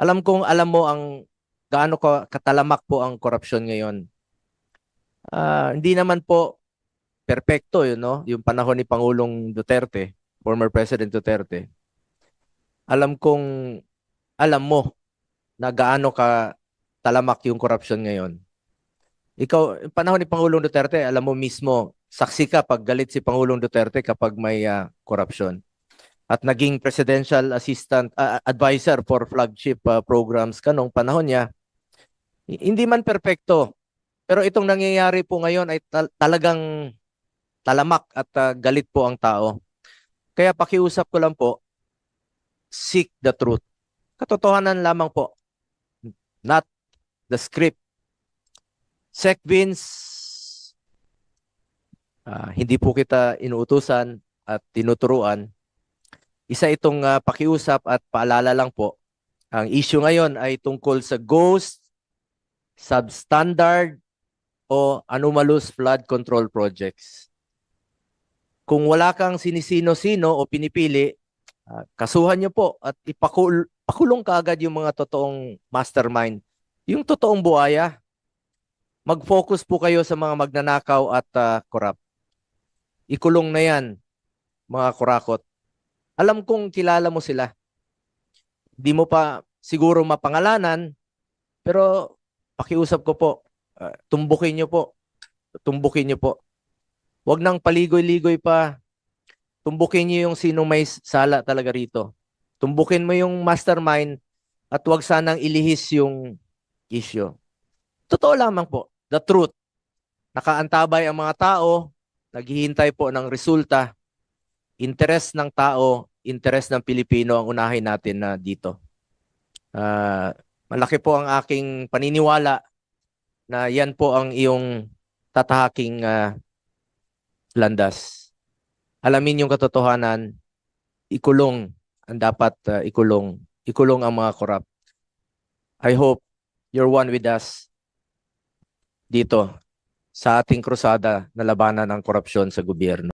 Alam mo ang gaano katalamak po ang korupsyon ngayon. Hindi naman po perpekto yun, no? Yung panahon ni Pangulong Duterte, former President Duterte. Alam kong alam mo na gaano ka talamak yung korupsyon ngayon. Ikaw, yung panahon ni Pangulong Duterte, alam mo mismo, saksi ka pag galit si Pangulong Duterte kapag may korupsyon. At naging presidential assistant advisor for flagship programs ka nung panahon niya. Hindi man perpekto, pero itong nangyayari po ngayon ay talagang talamak at galit po ang tao. Kaya pakiusap ko lang po, seek the truth. Katotohanan lamang po, not the script. Sec Vince, hindi po kita inuutusan at tinuturuan. Isa itong pakiusap at paalala lang po. Ang issue ngayon ay tungkol sa ghost, substandard, o anomalous flood control projects. Kung wala kang sinisino-sino o pinipili, kasuhan nyo po at pakulong kaagad yung mga totoong mastermind. Yung totoong buhaya. Mag-focus po kayo sa mga magnanakaw at korap. Ikulong na yan, mga kurakot. Alam kong kilala mo sila. Di mo pa siguro mapangalanan, pero pakiusap ko po, tumbukin nyo po. Tumbukin nyo po. Huwag nang paligoy-ligoy pa. Tumbukin nyo yung sinong may sala talaga rito. Tumbukin mo yung mastermind at huwag sanang ilihis yung issue. Totoo lamang po. The truth. Nakaantabay ang mga tao, naghihintay po ng resulta. Interes ng tao, interes ng Pilipino ang unahin natin na dito. Malaki po ang aking paniniwala na yan po ang iyong tatahaking landas. Alamin yung katotohanan, ikulong ang dapat ikulong. Ikulong ang mga korap. I hope you're one with us dito sa ating krusada na labanan ng korupsyon sa gobyerno.